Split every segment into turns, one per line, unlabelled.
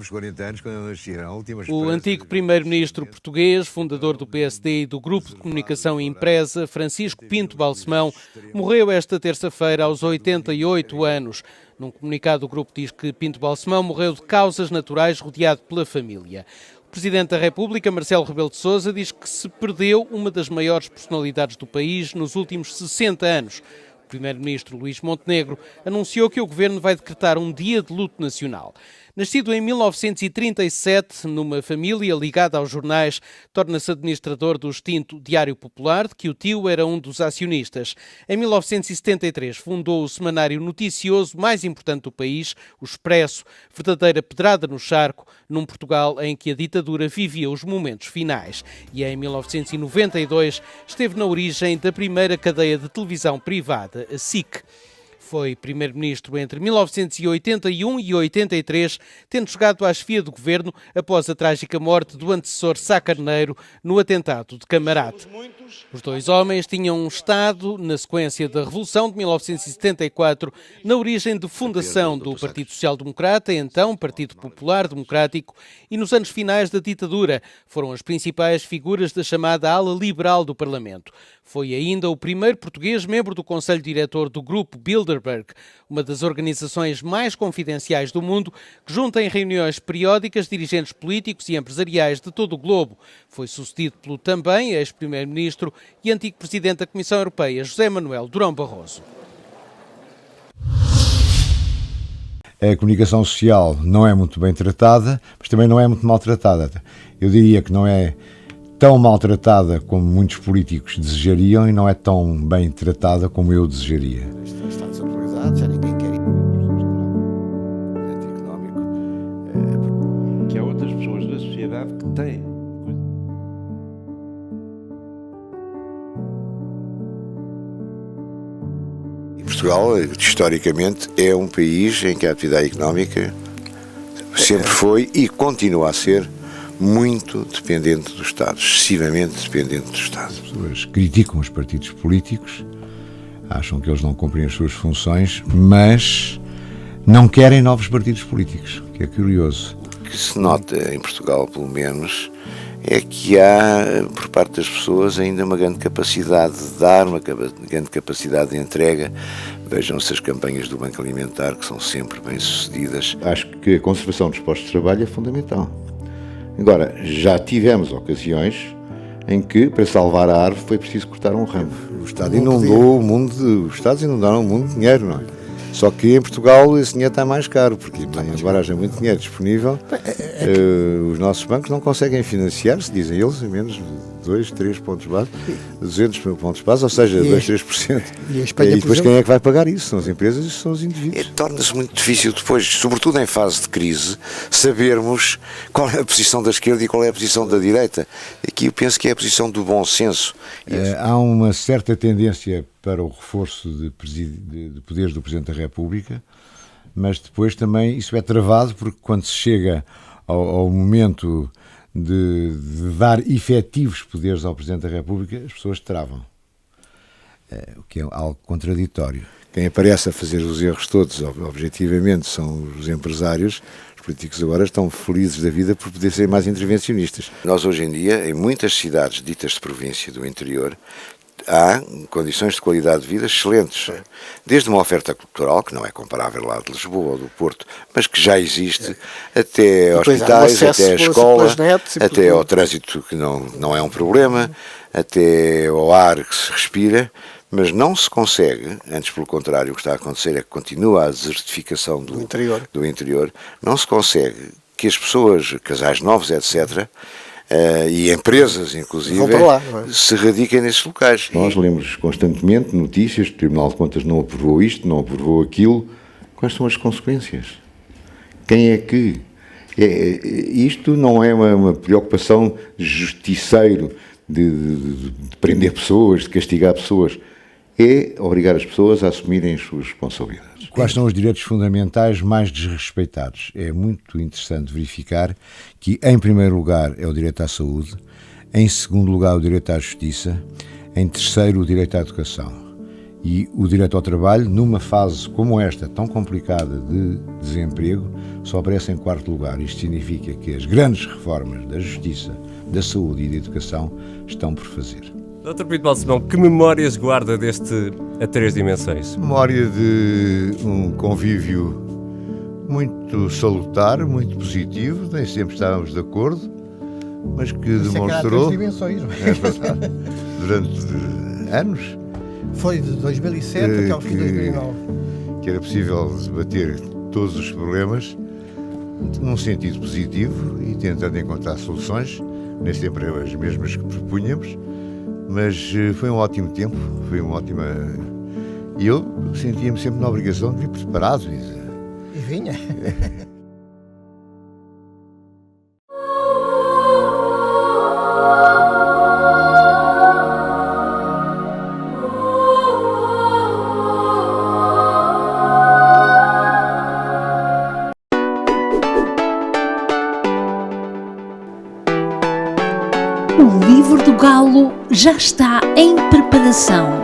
fizemos 40 anos quando eu nasci, era a última
O antigo primeiro-ministro português, fundador do PSD e do Grupo de Comunicação e Impresa, Francisco Pinto Balsemão, morreu esta terça-feira aos 88 anos. Num comunicado, o grupo diz que Pinto Balsemão morreu de causas naturais, rodeado pela família. O Presidente da República, Marcelo Rebelo de Sousa, diz que se perdeu uma das maiores personalidades do país nos últimos 60 anos. O Primeiro-Ministro Luís Montenegro anunciou que o Governo vai decretar um dia de luto nacional. Nascido em 1937, numa família ligada aos jornais, torna-se administrador do extinto Diário Popular, de que o tio era um dos acionistas. Em 1973, fundou o semanário noticioso mais importante do país, o Expresso, verdadeira pedrada no charco, num Portugal em que a ditadura vivia os momentos finais. E em 1992, esteve na origem da primeira cadeia de televisão privada, a SIC. Foi primeiro-ministro entre 1981 e 83, tendo chegado à chefia do governo após a trágica morte do antecessor Sá Carneiro no atentado de Camarate. Os dois homens tinham estado, na sequência da Revolução de 1974, na origem de fundação do Partido Social Democrata, então Partido Popular Democrático, e nos anos finais da ditadura foram as principais figuras da chamada ala liberal do Parlamento. Foi ainda o primeiro português membro do Conselho Diretor do Grupo Bilderberg, uma das organizações mais confidenciais do mundo, que junta em reuniões periódicas dirigentes políticos e empresariais de todo o globo. Foi sucedido pelo também ex-primeiro-ministro e antigo presidente da Comissão Europeia, José Manuel Durão Barroso.
A comunicação social não é muito bem tratada, mas também não é muito maltratada. Eu diria que não é tão maltratada como muitos políticos desejariam e não é tão bem tratada como eu desejaria.
Está desatualizado, já ninguém quer ir. Económico.
Que há outras pessoas da sociedade que têm.
Portugal, historicamente, é um país em que a atividade económica sempre foi e continua a ser muito dependente do Estado, excessivamente dependente do Estado.
As pessoas criticam os partidos políticos, acham que eles não cumprem as suas funções, mas não querem novos partidos políticos, o que é curioso.
O que se nota em Portugal, pelo menos, é que há, por parte das pessoas, ainda uma grande capacidade de dar, uma grande capacidade de entrega. Vejam-se as campanhas do Banco Alimentar, que são sempre bem-sucedidas.
Acho que a conservação dos postos de trabalho é fundamental. Agora, já tivemos ocasiões em que, para salvar a árvore, foi preciso cortar um ramo.
O Estado inundou o mundo, os Estados inundaram o mundo de dinheiro, não é? Só que em Portugal esse dinheiro está mais caro, porque embora haja muito dinheiro disponível, os nossos bancos não conseguem financiar-se, dizem eles, em menos de 2, 3 pontos base, 200 mil pontos base, ou seja, 2, 3%. E depois quem é que vai pagar isso? São as empresas e são os indivíduos.
Torna-se muito difícil depois, sobretudo em fase de crise, sabermos qual é a posição da esquerda e qual é a posição da direita. Aqui eu penso que é a posição do bom senso.
Há uma certa tendência para o reforço de poderes do Presidente da República, mas depois também isso é travado, porque quando se chega ao momento de dar efetivos poderes ao Presidente da República, as pessoas travam, o que é algo contraditório. Quem aparece a fazer os erros todos, objetivamente, são os empresários. Os políticos agora estão felizes da vida por poder ser mais intervencionistas.
Nós hoje em dia, em muitas cidades ditas de província do interior, há condições de qualidade de vida excelentes, desde uma oferta cultural, que não é comparável lá de Lisboa ou do Porto, mas que já existe, até hospitais, até a escola, até ao trânsito, que não é um problema, até ao ar que se respira, mas não se consegue, antes pelo contrário, o que está a acontecer é que continua a desertificação do interior, não se consegue que as pessoas, casais novos, etc., e empresas, inclusive, se radiquem nesses locais.
Nós lemos constantemente notícias, o Tribunal de Contas não aprovou isto, não aprovou aquilo. Quais são as consequências? Quem é que... isto não é uma preocupação de justiceiro, de prender pessoas, de castigar pessoas. É obrigar as pessoas a assumirem as suas responsabilidades.
Quais são os direitos fundamentais mais desrespeitados? É muito interessante verificar que, em primeiro lugar, é o direito à saúde, em segundo lugar, o direito à justiça, em terceiro, o direito à educação. E o direito ao trabalho, numa fase como esta, tão complicada de desemprego, só aparece em quarto lugar. Isto significa que as grandes reformas da justiça, da saúde e da educação estão por fazer.
Dr. Pinto Balsemão, que memórias guarda deste A Três Dimensões?
Memória de um convívio muito salutar, muito positivo, nem sempre estávamos de acordo, mas que demonstrou, é verdade, durante anos,
foi de 2007 até ao fim de 2009,
que era possível debater todos os problemas num sentido positivo e tentando encontrar soluções, nem sempre as mesmas que propunhamos, mas foi um ótimo tempo, foi uma ótima... E eu sentia-me sempre na obrigação de vir preparado.
E vinha.
O livro do Galo já está em preparação.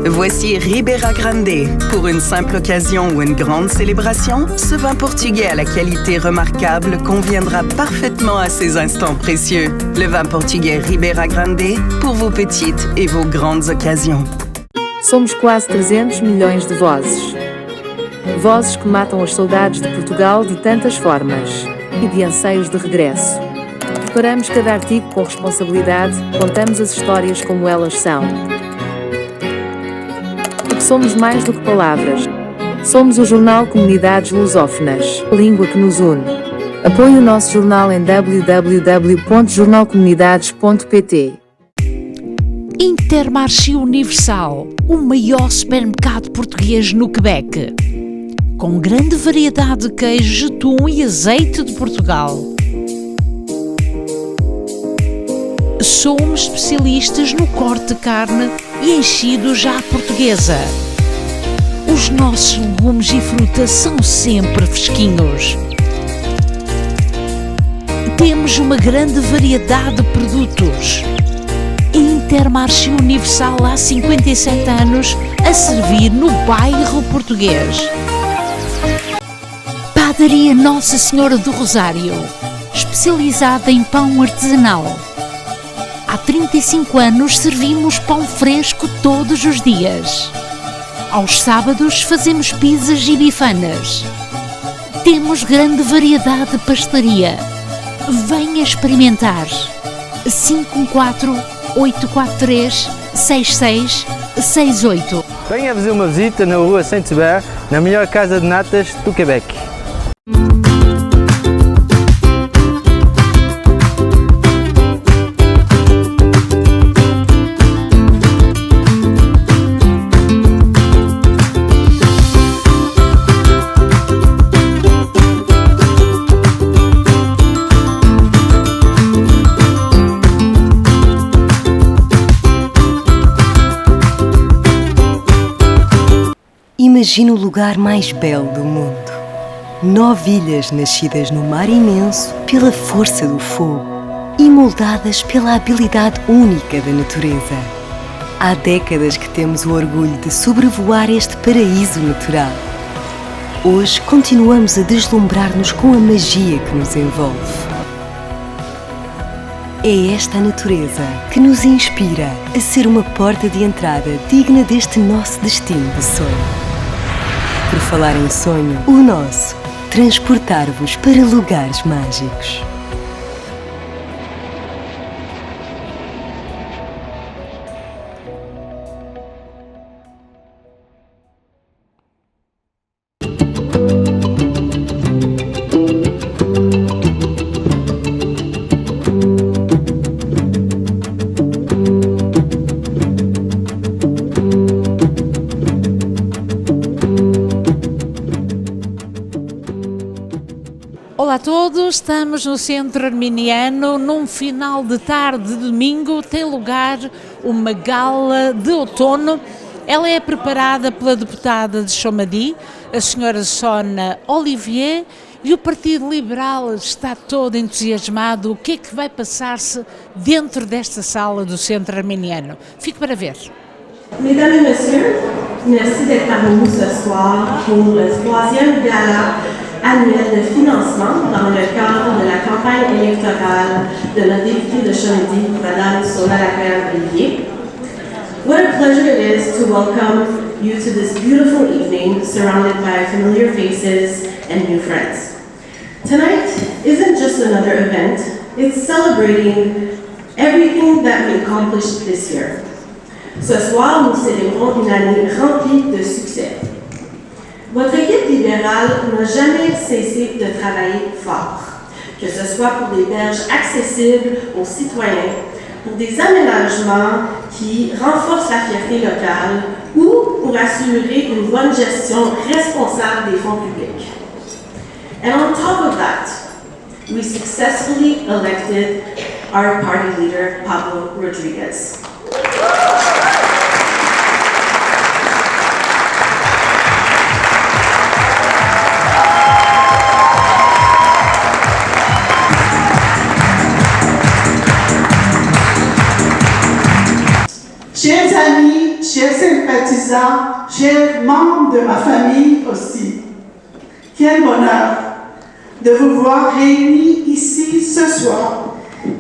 Voici Ribera Grande. Pour une simple occasion ou une grande célébration, ce vin portugais à la qualité remarquable conviendra parfaitement à ces instants précieux. Le vin portugais Ribera Grande pour vos petites et vos grandes occasions.
Somos quase 300 milhões de vozes. Vozes que matam as saudades de Portugal de tantas formas e de anseios de regresso. Preparamos cada artigo com responsabilidade, contamos as histórias como elas são. Porque somos mais do que palavras. Somos o jornal Comunidades Lusófonas, língua que nos une. Apoie o nosso jornal em www.jornalcomunidades.pt.
Intermarché Universal, o maior supermercado português no Quebec. Com grande variedade de queijos, atum e azeite de Portugal. Somos especialistas no corte de carne e enchidos à portuguesa. Os nossos legumes e frutas são sempre fresquinhos. Temos uma grande variedade de produtos. Intermarché Universal há 57 anos a servir no bairro português. Padaria Nossa Senhora do Rosário, especializada em pão artesanal. Há 35 anos servimos pão fresco todos os dias. Aos sábados fazemos pizzas e bifanas. Temos grande variedade de pastelaria. Venha experimentar. 514-843-6668.
Venha fazer uma visita na rua Saint-Hubert, na melhor casa de natas do Quebec.
Imagina o lugar mais belo do mundo. 9 ilhas nascidas no mar imenso pela força do fogo e moldadas pela habilidade única da natureza. Há décadas que temos o orgulho de sobrevoar este paraíso natural. Hoje continuamos a deslumbrar-nos com a magia que nos envolve. É esta a natureza que nos inspira a ser uma porta de entrada digna deste nosso destino de sonho. Por falar em sonho, o nosso transportar-vos para lugares mágicos.
Olá a todos, estamos no Centro Arminiano. Num final de tarde de domingo tem lugar uma gala de outono. Ela é preparada pela deputada de Chomady, a senhora Sona Olivier, e o Partido Liberal está todo entusiasmado. O que é que vai passar-se dentro desta sala do Centro Arminiano? Fique para ver.
Mesdames et messieurs, merci d'être parmi nous ce soir pour le 3e gala annuel de financement dans le cadre de la campagne électorale de la députée de Chomedy, Madame Sona Olivier. What a pleasure it is to welcome you to this beautiful evening surrounded by familiar faces and new friends. Tonight isn't just another event, it's celebrating everything that we accomplished this year. Ce soir, nous célébrons une année remplie de succès. Votre équipe libérale n'a jamais cessé de travailler fort, que ce soit pour des berges accessibles aux citoyens, pour des aménagements qui renforcent la fierté locale ou pour assurer une bonne gestion responsable des fonds publics. And on top of that, we successfully elected our party leader, Pablo Rodriguez.
Chers amis, chers sympathisants, chers membres de ma famille aussi, quel bonheur de vous voir réunis ici ce soir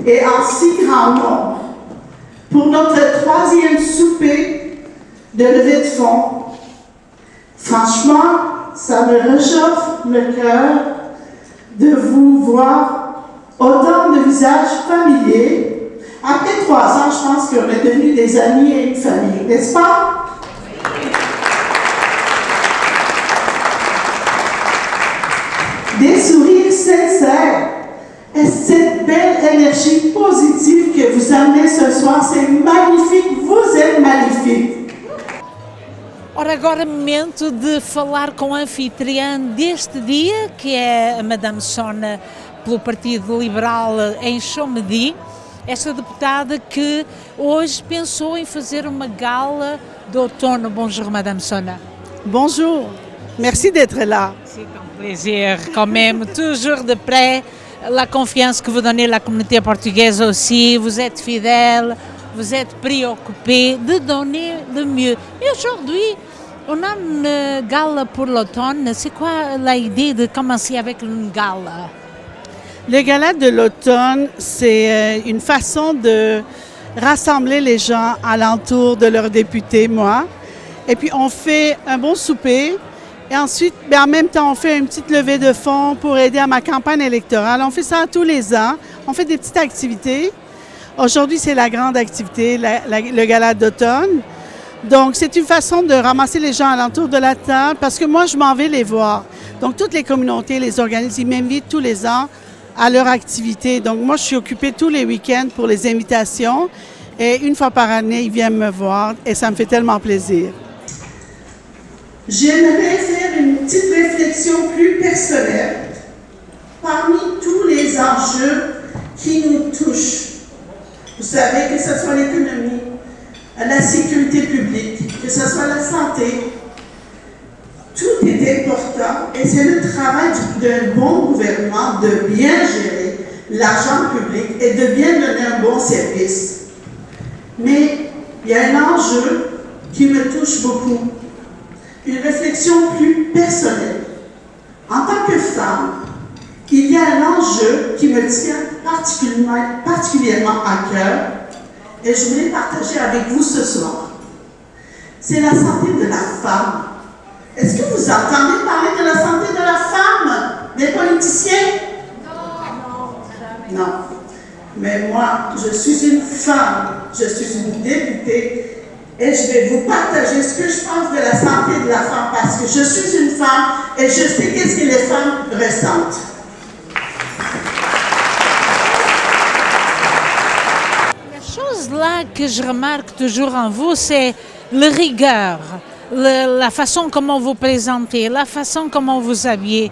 et en si grand nombre pour notre 3e souper de levée de fonds. Franchement, ça me réchauffe le cœur de vous voir autant de visages familiers. Après 3 ans, je pense qu'on est devenus des amis et une famille, n'est-ce pas? Des sourires sincères et cette belle énergie positive que vous amenez ce soir, c'est magnifique, vous êtes magnifique.
Ora, agora é momento de falar com a anfitriã deste dia, que é a Madame Sona, pelo Partido Liberal em Chomedy. Esta deputada que hoje pensou em fazer uma gala de outono. Bonjour, Madame Sona.
Bonjour, merci d'être là.
C'est un plaisir quand même, toujours de près. La confiance que vous donnez à la communauté portugaise aussi, vous êtes fidèle, vous êtes préoccupé de donner le mieux. Et aujourd'hui, on a une gala pour l'automne. C'est quoi l'idée de commencer avec une gala?
Le gala de l'automne, c'est une façon de rassembler les gens alentour de leur député, moi. Et puis on fait un bon souper. Et ensuite, en même temps, on fait une petite levée de fonds pour aider à ma campagne électorale. On fait ça tous les ans. On fait des petites activités. Aujourd'hui, c'est la grande activité, le gala d'automne. Donc, c'est une façon de ramasser les gens alentour de la table parce que moi, je m'en vais les voir. Donc, toutes les communautés, les organismes, ils m'invitent tous les ans à leur activité. Donc, moi, je suis occupée tous les week-ends pour les invitations. Et une fois par année, ils viennent me voir et ça me fait tellement plaisir. J'aimerais faire une petite réflexion plus personnelle parmi tous les enjeux qui nous touchent. Vous savez, que ce soit l'économie, la sécurité publique, que ce soit la santé, tout est important et c'est le travail d'un bon gouvernement de bien gérer l'argent public et de bien donner un bon service. Mais il y a un enjeu qui me touche beaucoup. Une réflexion plus personnelle. En tant que femme, il y a un enjeu qui me tient particulièrement à cœur et je voulais partager avec vous ce soir. C'est la santé de la femme. Est-ce que vous entendez parler de la santé de la femme? Les politiciens? Non. Mais moi, je suis une femme, je suis une députée et je vais vous partager ce que je pense de la santé de la femme parce que je suis une femme et je sais qu'est-ce que les femmes ressentent.
La chose là que je remarque toujours en vous, c'est le rigueur, la façon comment vous présentez, la façon comment vous habillez.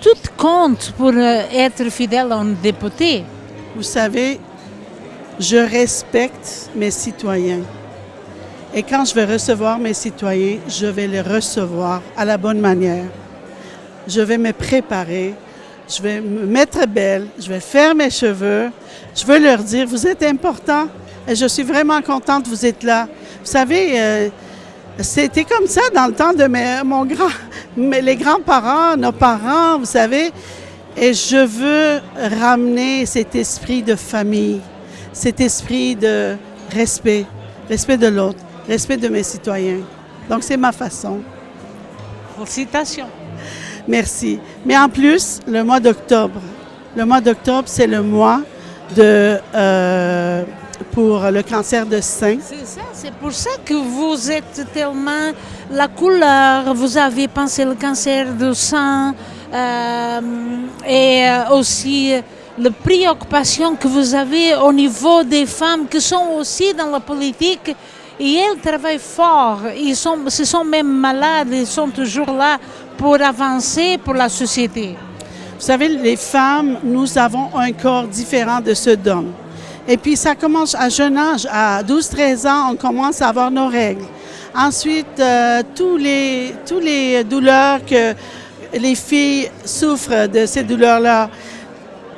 Tout compte pour être fidèle à un député.
Vous savez, je respecte mes citoyens. Et quand je vais recevoir mes citoyens, je vais les recevoir à la bonne manière. Je vais me préparer, je vais me mettre belle, je vais faire mes cheveux. Je veux leur dire, vous êtes important et je suis vraiment contente que vous êtes là. Vous savez, c'était comme ça dans le temps de les grands-parents, nos parents, vous savez. Et je veux ramener cet esprit de famille, cet esprit de respect de l'autre, respect de mes citoyens. Donc, c'est ma façon.
Félicitations.
Merci. Mais en plus, le mois d'octobre, c'est le mois pour le cancer de sein.
C'est ça, c'est pour ça que vous êtes tellement la couleur, vous avez pensé le cancer du sein et aussi la préoccupation que vous avez au niveau des femmes qui sont aussi dans la politique et elles travaillent fort, se sont même malades, ils sont toujours là pour avancer pour la société.
Vous savez, les femmes, nous avons un corps différent de ceux d'hommes. Et puis, ça commence à jeune âge, à 12-13 ans, on commence à avoir nos règles. Ensuite, tous les douleurs que les filles souffrent de ces douleurs-là.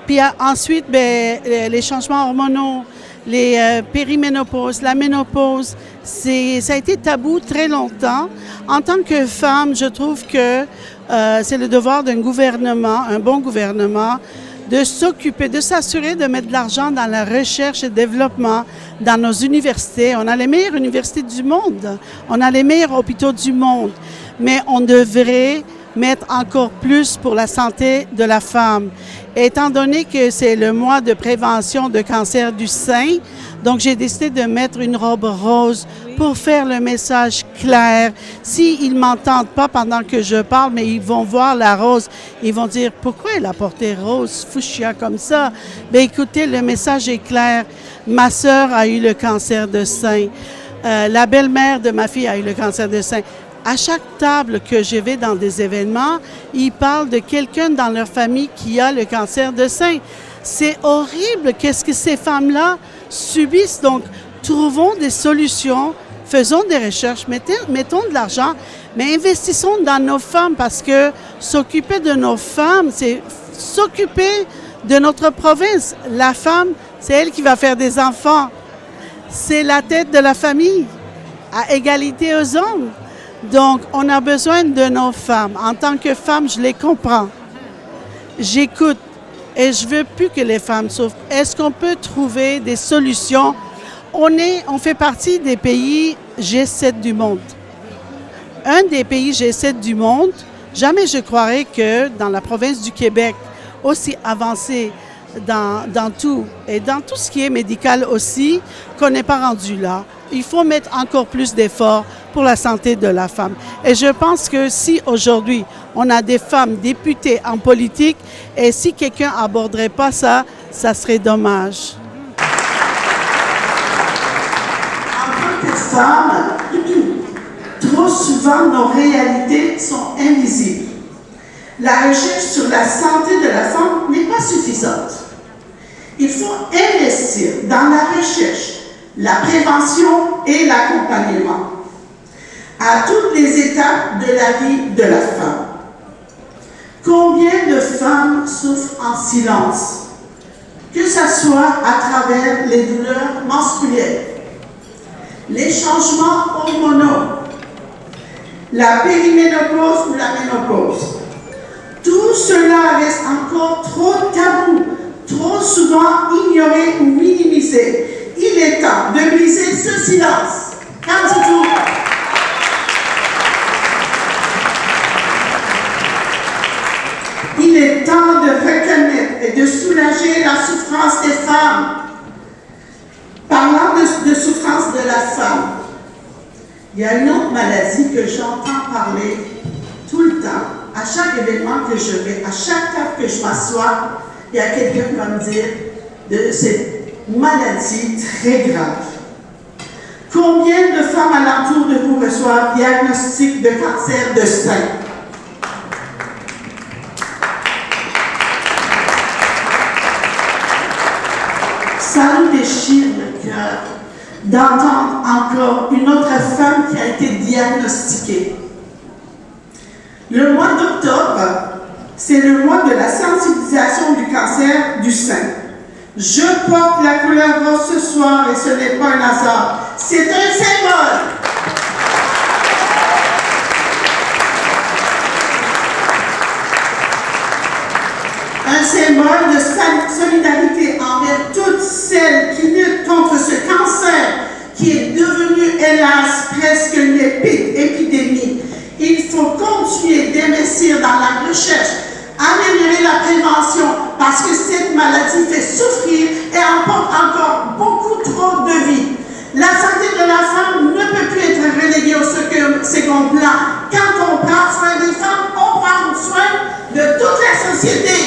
Puis ensuite, les changements hormonaux, les périménopauses, la ménopause, ça a été tabou très longtemps. En tant que femme, je trouve que c'est le devoir d'un gouvernement, un bon gouvernement, de s'occuper, de s'assurer de mettre de l'argent dans la recherche et développement dans nos universités. On a les meilleures universités du monde, on a les meilleurs hôpitaux du monde, mais on devrait mettre encore plus pour la santé de la femme. Étant donné que c'est le mois de prévention de cancer du sein, donc j'ai décidé de mettre une robe rose pour faire le message clair. S'ils ne m'entendent pas pendant que je parle, mais ils vont voir la rose, ils vont dire « Pourquoi elle a porté rose fuchsia comme ça? » Bien, écoutez, le message est clair. Ma sœur a eu le cancer de sein. La belle-mère de ma fille a eu le cancer de sein. À chaque table que je vais dans des événements, ils parlent de quelqu'un dans leur famille qui a le cancer de sein. C'est horrible qu'est-ce que ces femmes-là subissent. Donc, trouvons des solutions, faisons des recherches, mettons de l'argent, mais investissons dans nos femmes parce que s'occuper de nos femmes, c'est s'occuper de notre province. La femme, c'est elle qui va faire des enfants. C'est la tête de la famille, à égalité aux hommes. Donc, on a besoin de nos femmes. En tant que femme, je les comprends. J'écoute et je veux plus que les femmes souffrent. Est-ce qu'on peut trouver des solutions? On fait partie des pays G7 du monde. Un des pays G7 du monde, jamais je croirais que dans la province du Québec, aussi avancée dans tout, et dans tout ce qui est médical aussi, qu'on n'est pas rendu là. Il faut mettre encore plus d'efforts pour la santé de la femme. Et je pense que si aujourd'hui, on a des femmes députées en politique, et si quelqu'un n'aborderait pas ça, ça serait dommage. En tant que femme, trop souvent, nos réalités sont invisibles. La recherche sur la santé de la femme n'est pas suffisante. Il faut investir dans la recherche, la prévention et l'accompagnement à toutes les étapes de la vie de la femme. Combien de femmes souffrent en silence, que ce soit à travers les douleurs menstruelles, les changements hormonaux, la périménopause ou la ménopause. Tout cela reste encore trop tabou, trop souvent ignoré ou minimisé. Il est temps de briser ce silence. Qu'en il est et de soulager la souffrance des femmes. Parlant de souffrance de la femme, il y a une autre maladie que j'entends parler tout le temps. À chaque événement que je vais, à chaque table que je m'assois, il y a quelqu'un qui va me dire de cette maladie très grave. Combien de femmes alentour de vous reçoivent diagnostic de cancer de sein? Ça nous déchire le cœur d'entendre encore une autre femme qui a été diagnostiquée. Le mois d'octobre, c'est le mois de la sensibilisation du cancer du sein. Je porte la couleur rose ce soir et ce n'est pas un hasard. C'est un symbole. Un symbole de solidarité envers toutes celles qui luttent contre ce cancer qui est devenu, hélas, presque une épidémie. Il faut continuer d'investir dans la recherche, améliorer la prévention, parce que cette maladie fait souffrir et emporte encore beaucoup trop de vies. La santé de la femme ne peut plus être reléguée au second plan. Quand on prend soin des femmes, on prend soin de toute la société.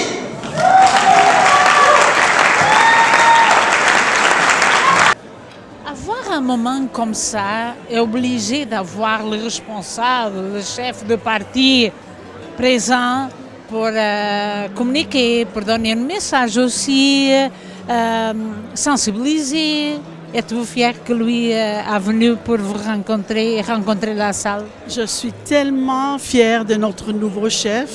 Avoir un moment comme ça est obligé d'avoir le responsable, le chef de parti présent pour communiquer, pour donner un message aussi, sensibiliser. Êtes-vous fier que lui est venu pour vous rencontrer et rencontrer la salle?
Je suis tellement fière de notre nouveau chef.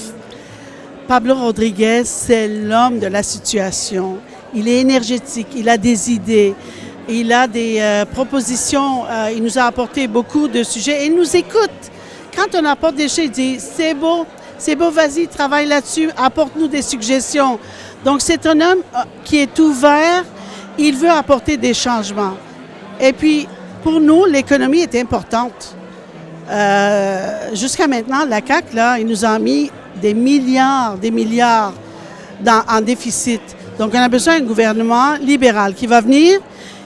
Pablo Rodriguez, c'est l'homme de la situation. Il est énergétique, il a des idées, il a des propositions, il nous a apporté beaucoup de sujets et il nous écoute. Quand on apporte des choses, il dit « c'est beau, vas-y, travaille là-dessus, apporte-nous des suggestions ». Donc c'est un homme qui est ouvert, il veut apporter des changements. Et puis, pour nous, l'économie est importante. Jusqu'à maintenant, la CAQ, là, il nous a mis des milliards en déficit. Donc, on a besoin d'un gouvernement libéral qui va venir,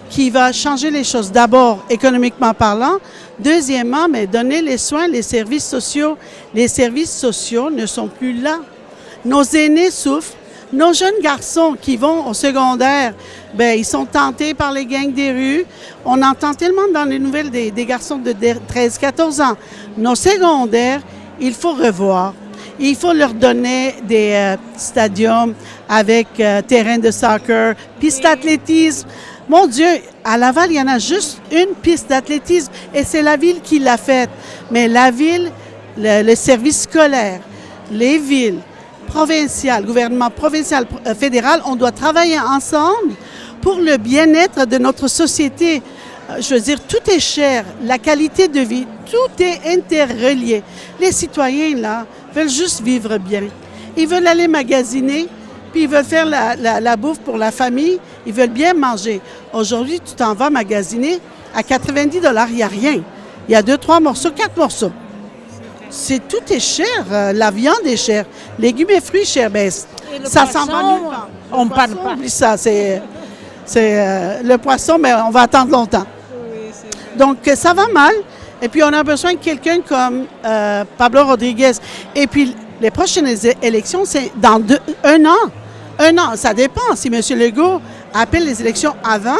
qui va changer les choses. D'abord, économiquement parlant. Deuxièmement, mais donner les soins, les services sociaux. Les services sociaux ne sont plus là. Nos aînés souffrent. Nos jeunes garçons qui vont au secondaire, ben ils sont tentés par les gangs des rues. On entend tellement dans les nouvelles des garçons de 13-14 ans. Nos secondaires, il faut revoir. Il faut leur donner des stadiums avec terrain de soccer, piste d'athlétisme. Mon Dieu, à Laval, il y en a juste une piste d'athlétisme et c'est la ville qui l'a faite. Mais la ville, le service scolaire, les villes, provincial, gouvernement provincial, fédéral, on doit travailler ensemble pour le bien-être de notre société. Je veux dire, tout est cher, la qualité de vie, tout est interrelié. Les citoyens, là, veulent juste vivre bien. Ils veulent aller magasiner, puis ils veulent faire la bouffe pour la famille, ils veulent bien manger. Aujourd'hui, tu t'en vas magasiner, à 90 $, il n'y a rien. Il y a 2, 3 morceaux, 4 morceaux. Tout est cher, la viande est chère, légumes et fruits chers, ben, ça s'en va nulle part.
On ne parle pas.
Oublie ça, c'est le poisson, mais on va attendre longtemps. Donc ça va mal, et puis on a besoin de quelqu'un comme Pablo Rodriguez. Et puis les prochaines élections, c'est dans 1 an. 1 an, ça dépend. Si M. Legault appelle les élections avant,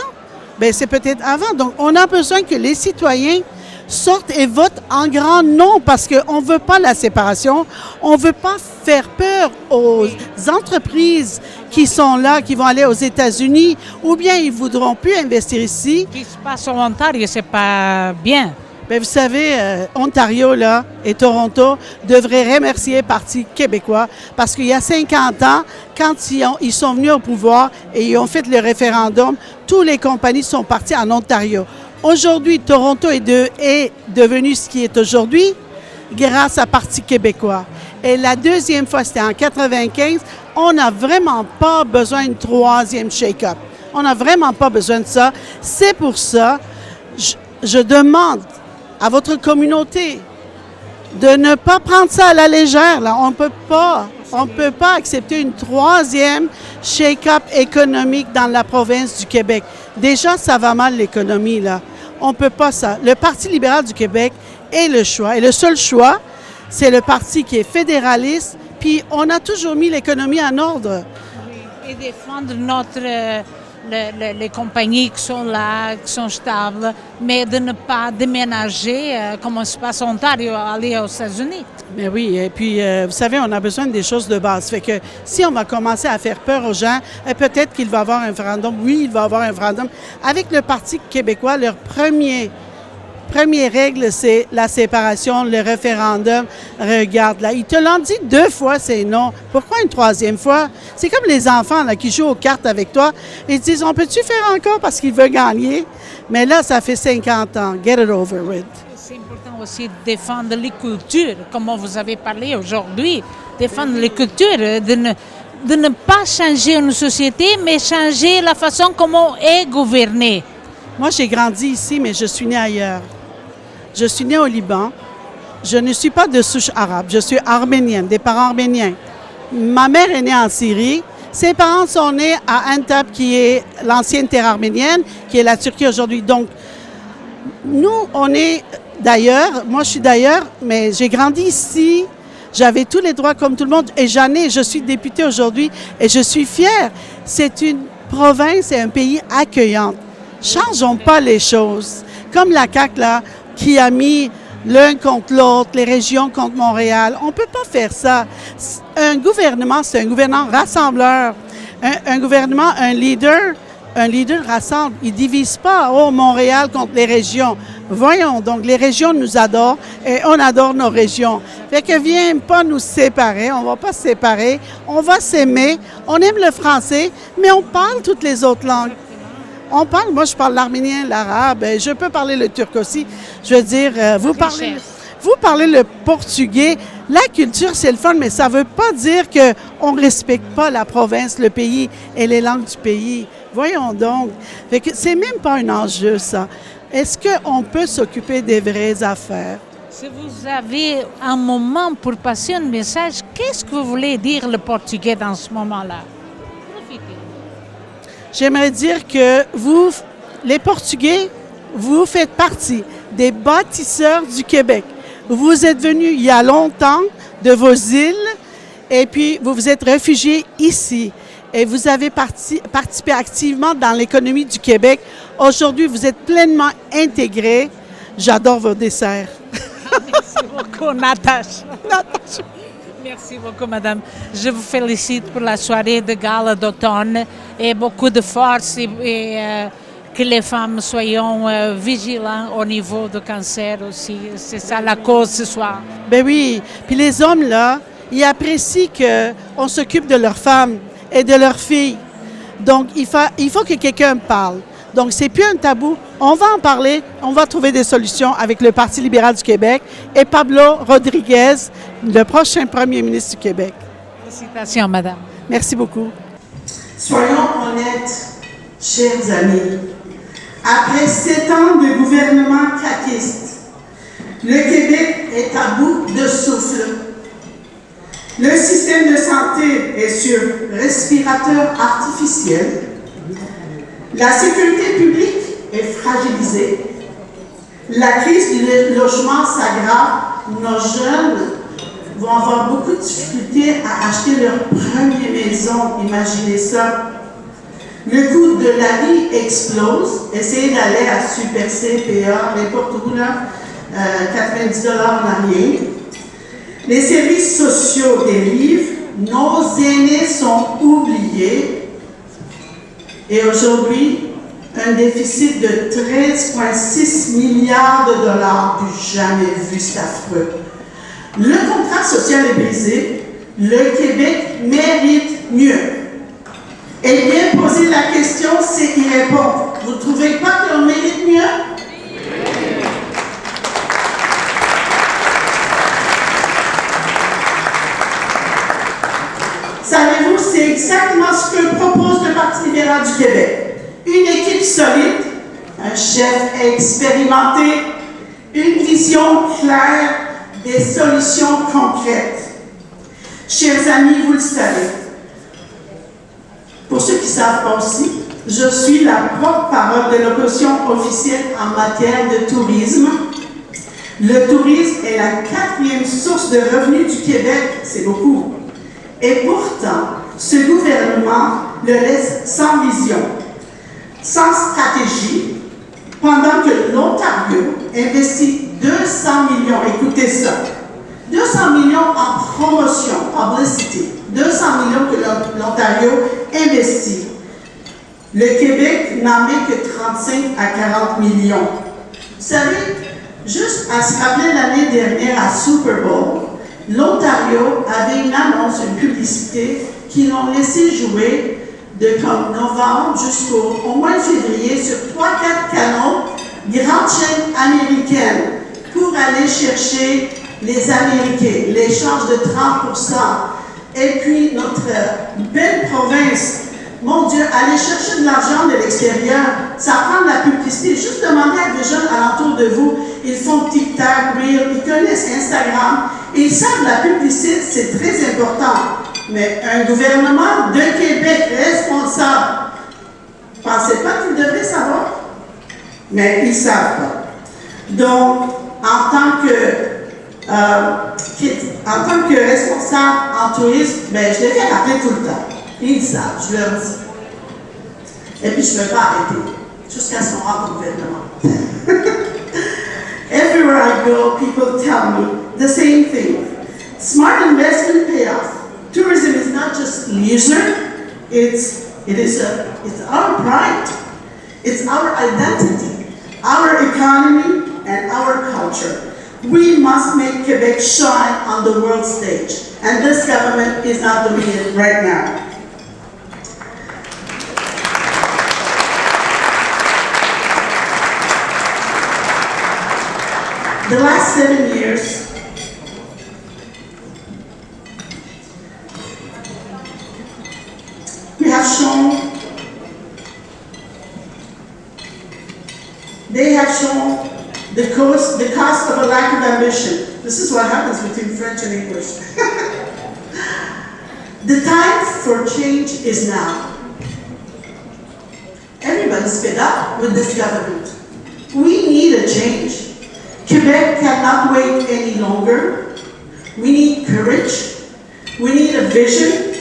ben c'est peut-être avant. Donc on a besoin que les citoyens sortent et votent en grand non parce qu'on ne veut pas la séparation, on ne veut pas faire peur aux entreprises qui sont là, qui vont aller aux États-Unis, ou bien ils ne voudront plus investir ici.
Ce qui se passe en Ontario, c'est pas bien.
Bien, vous savez, Ontario là, et Toronto devraient remercier le Parti québécois parce qu'il y a 50 ans, quand ils sont venus au pouvoir et ils ont fait le référendum, toutes les compagnies sont parties en Ontario. Aujourd'hui, Toronto est devenu ce qui est aujourd'hui grâce à Parti québécois. Et la deuxième fois, c'était en 1995, on n'a vraiment pas besoin d'une troisième shake-up. On n'a vraiment pas besoin de ça. C'est pour ça, je demande à votre communauté de ne pas prendre ça à la légère. Là. On ne peut pas On ne peut pas accepter une troisième shake-up économique dans la province du Québec. Déjà, ça va mal l'économie, là. On ne peut pas ça. Le Parti libéral du Québec est le choix. Et le seul choix, c'est le parti qui est fédéraliste. Puis on a toujours mis l'économie en ordre.
Et défendre les compagnies qui sont là, qui sont stables, mais de ne pas déménager comme se passe en Ontario, aller aux États-Unis.
Mais oui, et puis vous savez, on a besoin des choses de base. Fait que si on va commencer à faire peur aux gens, peut-être qu'il va y avoir un référendum. Oui, il va y avoir un référendum. Avec le Parti québécois, leur première règle, c'est la séparation, le référendum. Regarde là, ils te l'ont dit 2 fois, c'est non. Pourquoi une 3e fois? C'est comme les enfants là, qui jouent aux cartes avec toi. Ils te disent, on peut-tu faire encore parce qu'ils veulent gagner? Mais là, ça fait 50 ans. Get it over with.
C'est important aussi de défendre les cultures, comme vous avez parlé aujourd'hui. Défendre les cultures, de ne pas changer une société, mais changer la façon comment est gouvernée.
Moi, j'ai grandi ici, mais je suis née ailleurs. Je suis née au Liban. Je ne suis pas de souche arabe. Je suis arménienne, des parents arméniens. Ma mère est née en Syrie. Ses parents sont nés à Antep, qui est l'ancienne terre arménienne, qui est la Turquie aujourd'hui. Donc, nous, on est d'ailleurs. Moi, je suis d'ailleurs, mais j'ai grandi ici. J'avais tous les droits comme tout le monde. Et je suis députée aujourd'hui et je suis fière. C'est une province et un pays accueillant. Changeons pas les choses. Comme la CAQ, là, qui a mis l'un contre l'autre, les régions contre Montréal. On ne peut pas faire ça. Un gouvernement, c'est un gouvernement rassembleur. Un gouvernement, un leader rassemble. Il ne divise pas, Montréal contre les régions. Voyons, donc les régions nous adorent et on adore nos régions. Fait que viens pas nous séparer, on ne va pas se séparer, on va s'aimer. On aime le français, mais on parle toutes les autres langues. Moi je parle l'arménien, l'arabe, je peux parler le turc aussi. Je veux dire, vous parlez le portugais. La culture, c'est le fun, mais ça ne veut pas dire qu'on ne respecte pas la province, le pays et les langues du pays. Voyons donc. Fait que c'est même pas un enjeu, ça. Est-ce qu'on peut s'occuper des vraies affaires?
Si vous avez un moment pour passer un message, qu'est-ce que vous voulez dire le portugais dans ce moment-là?
J'aimerais dire que vous, les Portugais, vous faites partie des bâtisseurs du Québec. Vous êtes venus il y a longtemps de vos îles et puis vous vous êtes réfugiés ici. Et vous avez participé activement dans l'économie du Québec. Aujourd'hui, vous êtes pleinement intégrés. J'adore vos desserts.
Merci beaucoup, Natacha. Merci beaucoup, madame. Je vous félicite pour la soirée de gala d'automne et beaucoup de force et que les femmes soyons vigilantes au niveau du cancer aussi. C'est ça la cause ce soir.
Ben oui. Puis les hommes, là, ils apprécient qu'on s'occupe de leurs femmes et de leurs filles. Donc, il faut que quelqu'un parle. Donc, c'est plus un tabou. On va en parler. On va trouver des solutions avec le Parti libéral du Québec et Pablo Rodriguez, le prochain premier ministre du Québec.
Félicitations, madame.
Merci beaucoup.
Soyons honnêtes, chers amis. Après 7 ans de gouvernement caquiste, le Québec est à bout de souffle. Le système de santé est sur respirateur artificiel. La sécurité publique est fragilisée. La crise du logement s'aggrave. Nos jeunes vont avoir beaucoup de difficultés à acheter leur première maison. Imaginez ça. Le coût de la vie explose. Essayez d'aller à Super C, PA, n'importe où, là, 90 $ n'a rien. Les services sociaux dérivent. Nos aînés sont oubliés. Et aujourd'hui, un déficit de 13,6 milliards de dollars, du jamais vu, c'est affreux. Le contrat social est brisé. Le Québec mérite mieux. Et bien poser la question, c'est y répondre. Vous ne trouvez pas qu'on mérite mieux? Savez-vous, c'est exactement ce que propose le Parti libéral du Québec. Une équipe solide, un chef expérimenté, une vision claire, des solutions concrètes. Chers amis, vous le savez. Pour ceux qui ne savent pas aussi, je suis la porte-parole de l'opposition officielle en matière de tourisme. Le tourisme est la 4e source de revenus du Québec, c'est beaucoup. Et pourtant, ce gouvernement le laisse sans vision, sans stratégie, pendant que l'Ontario investit 200 millions, écoutez ça, 200 millions en promotion, publicity, 200 millions que l'Ontario investit. Le Québec n'en met que 35 à 40 millions. Vous savez, juste à se rappeler l'année dernière à Super Bowl, l'Ontario avait une annonce, une publicité qui l'ont laissé jouer de comme novembre jusqu'au mois de février sur 3-4 canaux, grandes chaînes américaines, pour aller chercher les Américains, l'échange de 30%. Et puis notre belle province, mon Dieu, aller chercher de l'argent de l'extérieur, ça prend de la publicité. Juste demandez à des jeunes alentour de vous, ils font TikTok, Reel, ils connaissent Instagram, et ils savent la publicité, c'est très important. Mais un gouvernement de Québec responsable, pensez pas qu'ils devraient savoir, mais ils ne savent pas. Donc, en tant que responsable en tourisme, ben, je les fais rappeler tout le temps. Ils savent, je leur dis. Et puis, je ne peux pas arrêter jusqu'à ce qu'on rentre au gouvernement. Everywhere I go, people tell me the same thing. Smart investment payoff. Tourism is not just leisure, it's our pride. It's our identity, our economy, and our culture. We must make Quebec shine on the world stage, and this government is not doing it right now. The last 7 years, they have shown the cost of a lack of ambition. This is what happens between French and English. The time for change is now. Everybody's fed up with this government. We need a change. Quebec cannot wait any longer. We need courage. We need a vision.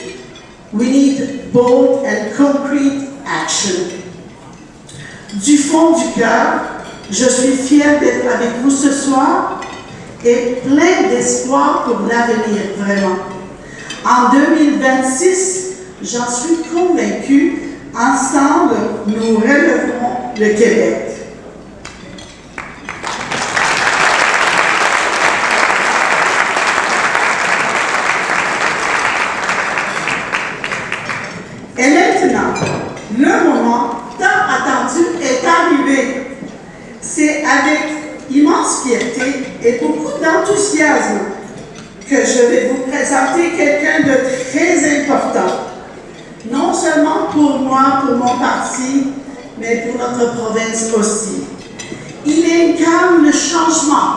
We need bold and concrete action. Du fond du cœur, je suis fière d'être avec vous ce soir et plein d'espoir pour l'avenir, vraiment. En 2026, j'en suis convaincue, ensemble, nous relèverons le Québec. Et maintenant, le moment tant attendu est arrivé. C'est avec immense fierté et beaucoup d'enthousiasme que je vais vous présenter quelqu'un de très important. Non seulement pour moi, pour mon parti, mais pour notre province aussi. Il incarne le changement.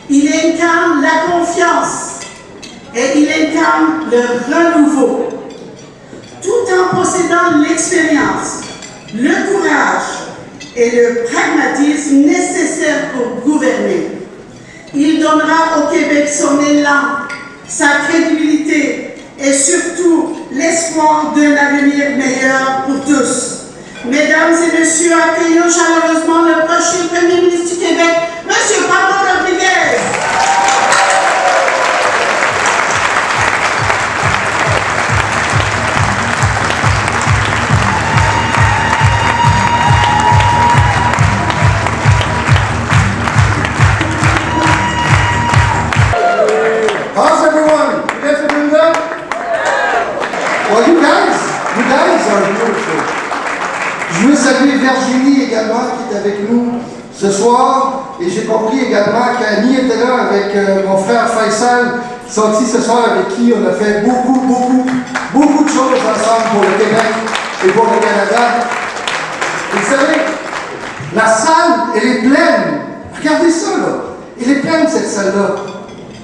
Il incarne la confiance. Et il incarne le renouveau. Tout en possédant l'expérience, le courage et le pragmatisme nécessaires pour gouverner. Il donnera au Québec son élan, sa crédibilité et surtout l'espoir d'un avenir meilleur pour tous. Mesdames et messieurs, accueillons chaleureusement le prochain Premier ministre du Québec, M. Pablo Rodriguez.
How's everyone? You guys are doing good? Well, you guys are beautiful. Je veux saluer Virginie également qui est avec nous ce soir. Et j'ai compris également qu'Annie était là avec mon frère Faisal, qui sont ici ce soir avec qui on a fait beaucoup de choses ensemble pour le Québec et pour le Canada. Et vous savez, la salle, elle est pleine. Regardez ça, là. Elle est pleine, cette salle-là.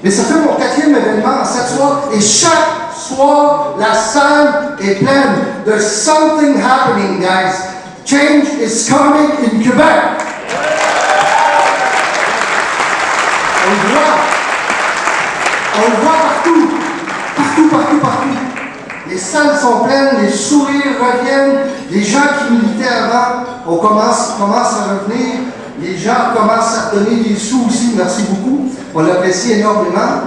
Mais ça fait mon 4e événement en 7 soirs et chaque soir, la salle est pleine. There's something happening, guys. Change is coming in Quebec. On le voit partout. Partout. Les salles sont pleines, les sourires reviennent, les gens qui militaient avant commencent à revenir, les gens commencent à donner des sous aussi, merci beaucoup, on l'apprécie énormément.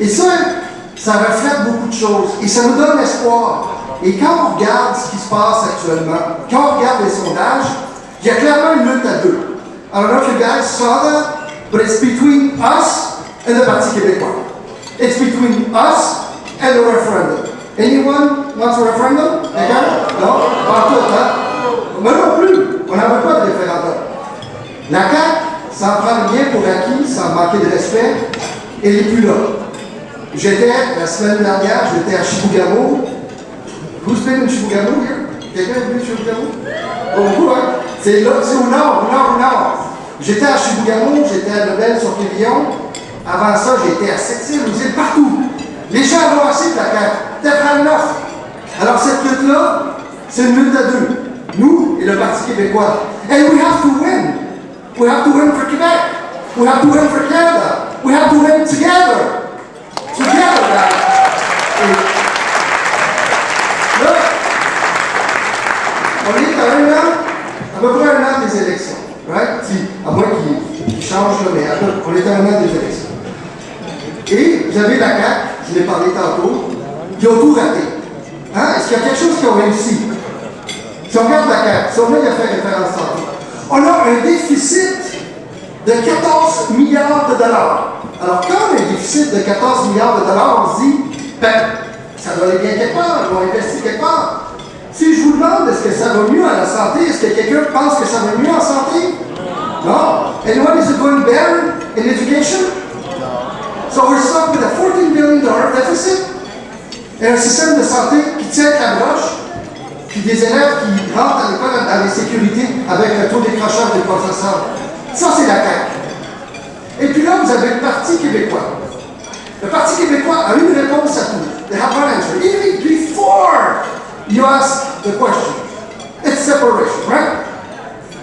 Et ça reflète beaucoup de choses, et ça nous donne espoir. Et quand on regarde ce qui se passe actuellement, quand on regarde les sondages, il y a clairement une lutte à deux. I don't know if you guys saw that, but it's between us and the Parti québécois. It's between us and the referendum. Anyone wants a referendum? Quelqu'un? Non? Pas tout, hein? Moi non plus. On n'en veut pas de référendum. La CAQ, sans prendre rien pour acquis, sans manquer de respect, elle n'est plus là. J'étais, la semaine dernière, j'étais à Chibougamau. Who's been in Chibougamau here? Quelqu'un est venu à Chibougamau? Beaucoup, hein? C'est là, c'est au nord. J'étais à Chibougamau, j'étais à Lebel-sur-Quévillon. Avant ça, j'étais à Sept-Îles, aux îles, partout. Les gens ont assez de la CAQ. Peut-être enough. Alors cette lutte-là, c'est une lutte à deux. Nous et le Parti québécois. And we have to win. We have to win for Quebec. We have to win for Canada. We have to win together. Together, guys. Et là, on est à peu près un an des élections. Right? À moins qu'ils changent, mais on est à un an des élections. Et vous avez la CAQ, je l'ai parlé tantôt, qui ont tout raté. Hein? Est-ce qu'il y a quelque chose qui a réussi? Si on regarde la CAQ, si on vient de faire référence tantôt, on a un déficit de 14 milliards de dollars. Alors, quand on a un déficit de 14 milliards de dollars, on se dit, ça doit aller bien quelque part, on va investir quelque part. Si je vous demande, est-ce que ça va mieux à la santé, est-ce que quelqu'un pense que ça va mieux en santé? Non. Anyone, is it going better in education? So we're stuck with a $14 billion deficit et un système de santé qui tient la broche, puis des élèves qui rentrent à l'école dans les sécurités avec un taux décrocheur des professeurs. Ça, c'est la CAQ. Et puis là, vous avez le Parti québécois. Le Parti québécois a une réponse à tout. They have one answer. Even before you ask the question, it's separation, right?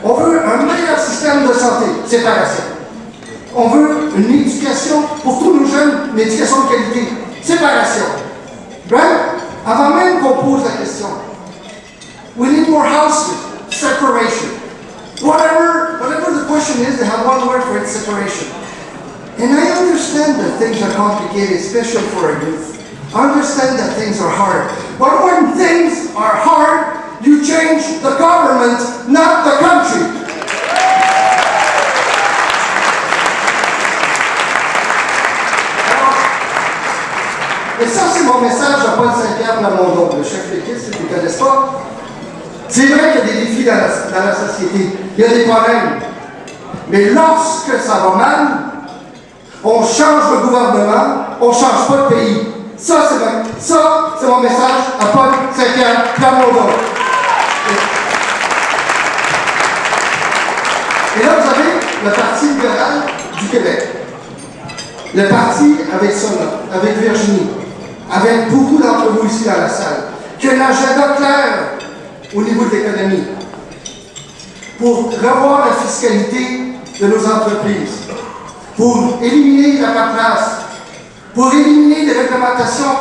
On veut un meilleur système de santé, séparation. On veut une éducation pour tous nos jeunes, une éducation de qualité, séparation. Right? Avant même qu'on pose la question. We need more houses, separation. Whatever the question is, they have one word for it, separation. And I understand that things are complicated, especially for our youth. I understand that things are hard. But when things are hard, you change the government, not the country. Et ça, c'est mon message à Paul Saint-Pierre Plamondon, le chef d'équipe, ceux qui ne connaissent pas. C'est vrai qu'il y a des défis dans la société, il y a des problèmes. Mais lorsque ça va mal, on change le gouvernement, on ne change pas le pays. Ça, c'est mon message à Paul Saint-Pierre Plamondon. Et là, vous avez le Parti libéral du Québec. Le parti avec son nom, avec Virginie, avec beaucoup d'entre vous ici dans la salle, qui a un agenda clair au niveau de l'économie pour revoir la fiscalité de nos entreprises, pour éliminer la paperasse, pour éliminer des réglementations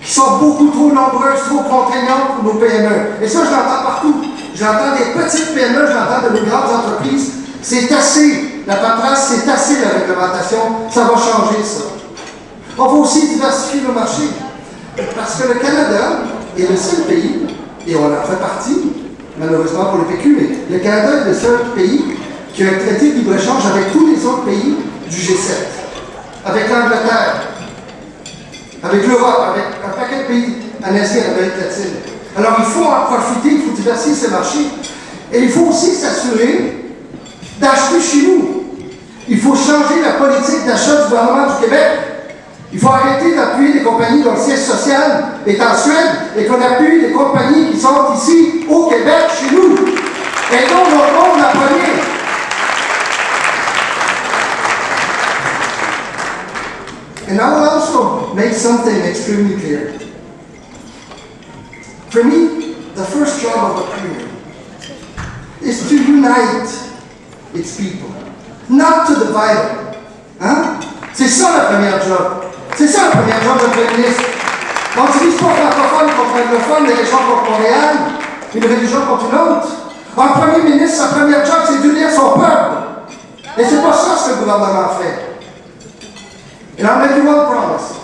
qui sont beaucoup trop nombreuses, trop contraignantes pour nos PME. Et ça, je l'entends partout. J'entends des petites PME, j'entends de nos grandes entreprises. C'est assez, la paperasse, c'est assez la réglementation, ça va changer ça. On va aussi diversifier nos marchés, parce que le Canada est le seul pays, et on en fait partie, malheureusement pour le PQ, mais le Canada est le seul pays qui a un traité de libre-échange avec tous les autres pays du G7, avec l'Angleterre, avec l'Europe, avec un paquet de pays en Asie et en Amérique latine. Alors il faut en profiter, il faut diversifier ces marchés, et il faut aussi s'assurer d'acheter chez nous. Il faut changer la politique d'achat du gouvernement du Québec. Il faut arrêter d'appuyer des compagnies dont le siège social est en Suède et qu'on appuie des compagnies qui sont ici au Québec, chez nous. Et donc, on compte la première. something extremely clear. For me, the first job of a premier is to unite its people, not to divide them. Hein? C'est ça le premier job. C'est ça le premier job d'un premier ministre. On ne divise pas francophone contre anglophone, les régions contre Montréal, une religion contre une autre. Un premier ministre, sa première job, c'est d'unir son peuple. Et c'est pas ça ce que le gouvernement fait. And I'll make you one promise.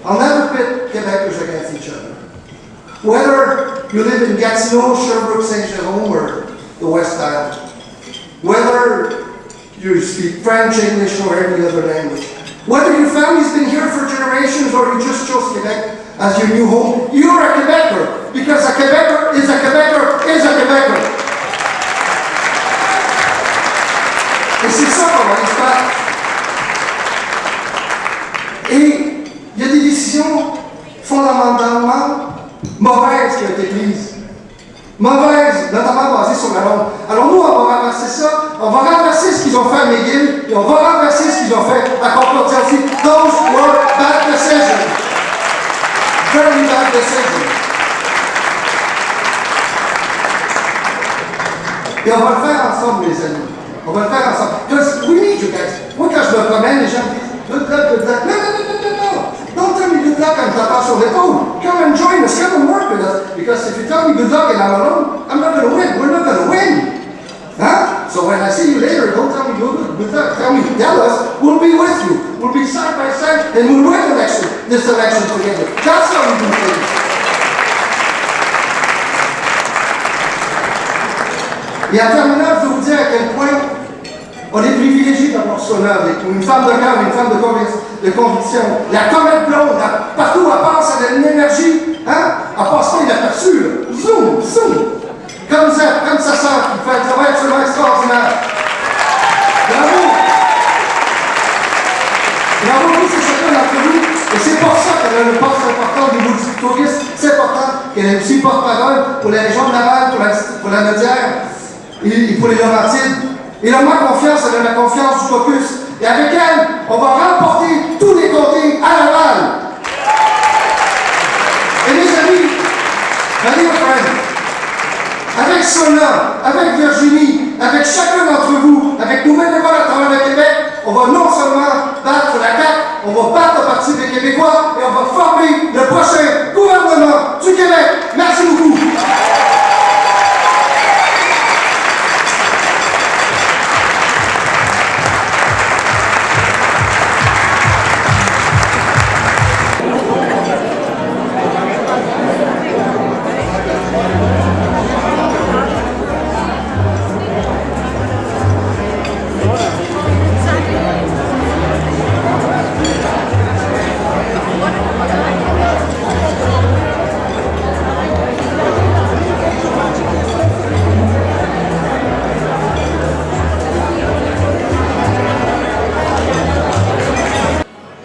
I'll never pit Quebecers against each other. Whether you live in Gatineau, Sherbrooke, Saint-Jérôme, or the West Island. Whether you speak French, English, or any other language. Whether your family's been here for generations or you just chose Quebec as your new home, you're a Quebecer. Because a Quebecer is a Quebecer is a Quebecer. Et c'est ça qu'on va y faire. Et il y a des décisions fondamentalement mauvaises qui ont été prises. Mauvaises, notamment basées sur la langue. Alors nous, on va renverser ça. On va renverser ce qu'ils ont fait à McGill et on va renverser ce qu'ils ont fait à Concordia aussi. Those were bad decisions. Very bad decisions. Et on va le faire ensemble, les amis. On va le faire ensemble. Because we need you guys. Moi, quand je me promène, les gens me disent good luck, good luck. No. Don't tell me good luck and tap sur l'épaule. Come and join us. Come and work with us. Because if you tell me good luck and I'm alone, I'm not going to win. We're not going to win. Huh? So when I see you later, don't tell me good luck. Tell us, we'll be with you. We'll be side by side and we'll win this election together. That's how we do things. Et en terminant, je vais vous dire à quel point on est privilégié d'avoir Sona avec nous. Une femme de cœur, une femme de conviction. La comète blonde, partout où elle passe, elle a une énergie. Hein? Elle passe pas inaperçue. Zoom, zoom. Comme sa sœur qui fait un travail absolument extraordinaire. Bravo! Bravo tous et chacun d'entre vous. Et c'est pour ça qu'elle a une poste importante au niveau du tourisme. C'est important qu'elle ait aussi porte-parole pour les régions de Laval, pour la Nodière et pour les Laurentides. Et donne-moi confiance, elle a la confiance du caucus. Et avec elle, on va remporter tous les comtés à Laval. Et mes amis, my dear friends, avec Sona, avec Virginie, avec chacun d'entre vous, avec nos bénévoles à travers le Québec, on va non seulement battre la CAQ, on va battre le Parti des Québécois et on va former le prochain gouvernement du Québec. Merci beaucoup.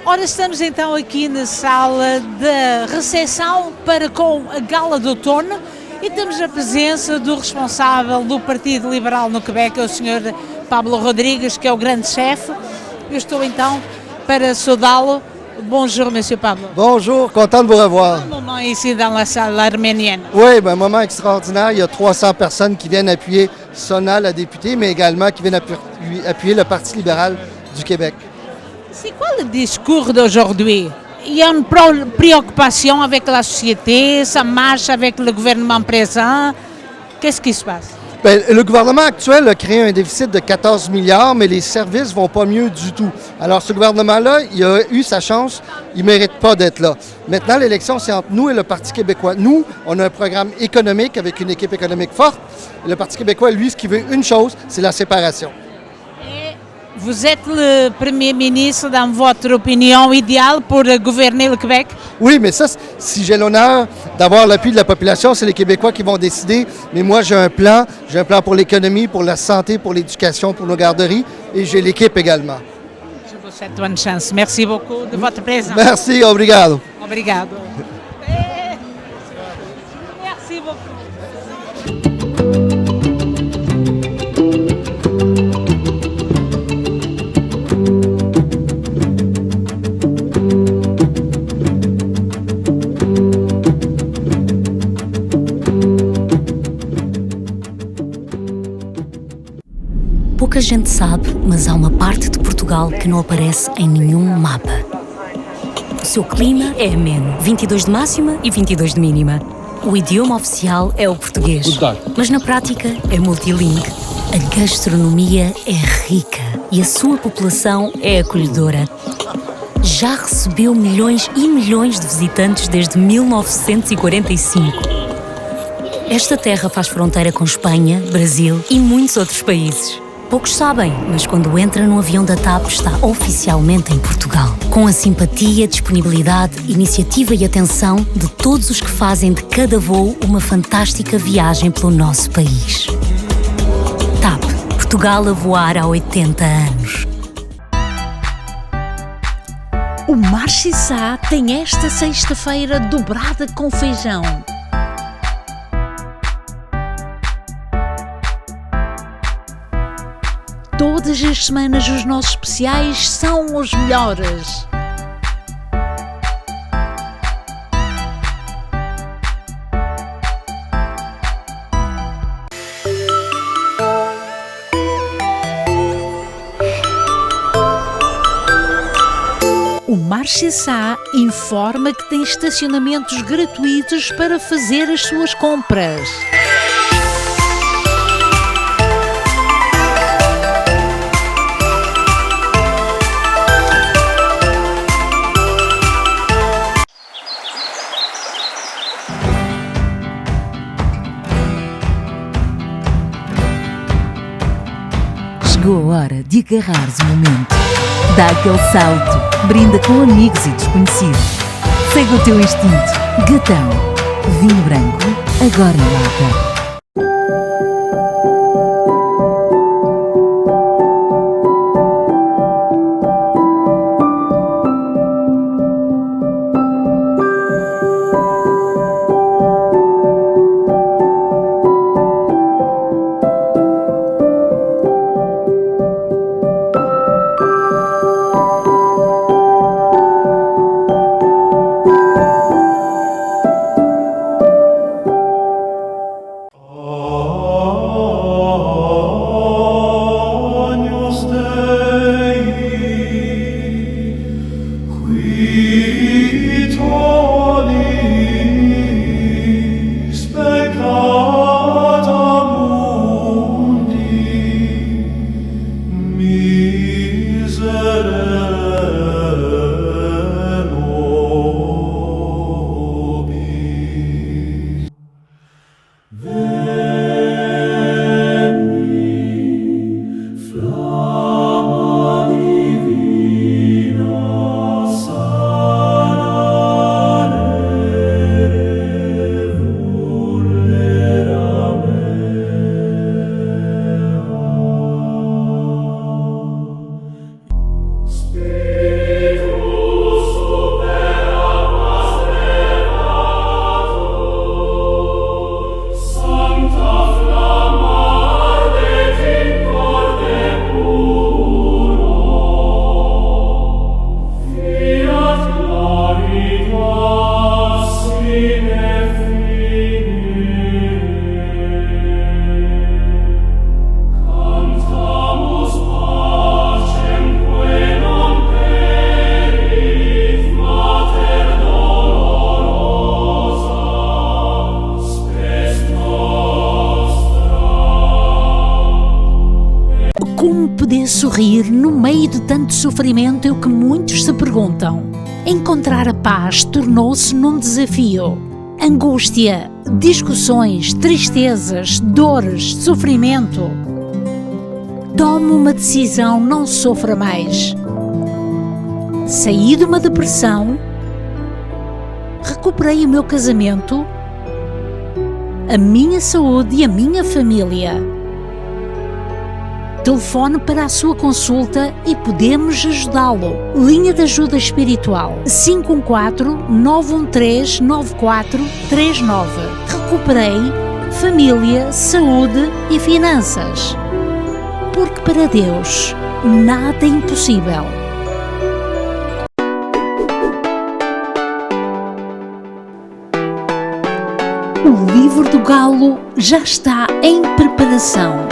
Ora, estamos então aqui na sala da recepção com a gala de outono e temos a presença do responsável do Partido Liberal no Quebec, o Sr. Pablo Rodrigues, que é o grande chefe. Eu estou então para saudá-lo. Bonjour, Monsieur Pablo.
Bonjour, content de vous revoir.
Un moment ici dans la salle arménienne.
Oui, un moment extraordinaire. Il y a 300 personnes qui viennent appuyer Sona, la députée, mais également qui viennent appuyer le Parti libéral du Québec.
C'est quoi le discours d'aujourd'hui? Il y a une préoccupation avec la société, ça marche avec le gouvernement présent. Qu'est-ce qui se passe?
Bien, le gouvernement actuel a créé un déficit de 14 milliards, mais les services ne vont pas mieux du tout. Alors, ce gouvernement-là, il a eu sa chance, il ne mérite pas d'être là. Maintenant, l'élection, c'est entre nous et le Parti québécois. Nous, on a un programme économique avec une équipe économique forte. Le Parti québécois, lui, ce qu'il veut, une chose, c'est la séparation.
Vous êtes le Premier ministre, dans votre opinion, idéal pour gouverner le Québec?
Oui, mais ça, si j'ai l'honneur d'avoir l'appui de la population, c'est les Québécois qui vont décider. Mais moi, j'ai un plan pour l'économie, pour la santé, pour l'éducation, pour nos garderies, et j'ai l'équipe également.
Je vous souhaite bonne chance. Merci beaucoup de votre présence.
Merci, obrigado.
Obrigado. Merci beaucoup.
Pouca gente sabe, mas há uma parte de Portugal que não aparece em nenhum mapa. O seu clima é ameno, 22 de máxima e 22 de mínima. O idioma oficial é o português, mas na prática é multilingue. A gastronomia é rica e a sua população é acolhedora. Já recebeu milhões e milhões de visitantes desde 1945. Esta terra faz fronteira com Espanha, Brasil e muitos outros países. Poucos sabem, mas quando entra no avião da TAP está oficialmente em Portugal. Com a simpatia, disponibilidade, iniciativa e atenção de todos os que fazem de cada voo uma fantástica viagem pelo nosso país. TAP, Portugal a voar há 80 anos.
O Marchissá tem esta sexta-feira dobrada com feijão. Todas as semanas os nossos especiais são os melhores. O Marchissá informa que tem estacionamentos gratuitos para fazer as suas compras.
Chegou a hora de agarrares o momento. Dá aquele salto, brinda com amigos e desconhecidos. Segue o teu instinto. Gatão, vinho branco, agora em lata.
Sorrir no meio de tanto sofrimento é o que muitos se perguntam. Encontrar a paz tornou-se num desafio. Angústia, discussões, tristezas, dores, sofrimento. Tome uma decisão, não sofra mais. Saí de uma depressão, recuperei o meu casamento, a minha saúde e a minha família. Telefone para a sua consulta e podemos ajudá-lo. Linha de ajuda espiritual 514-913-9439. Recuperei família, saúde e finanças. Porque para Deus nada é impossível. O livro do Galo já está em preparação.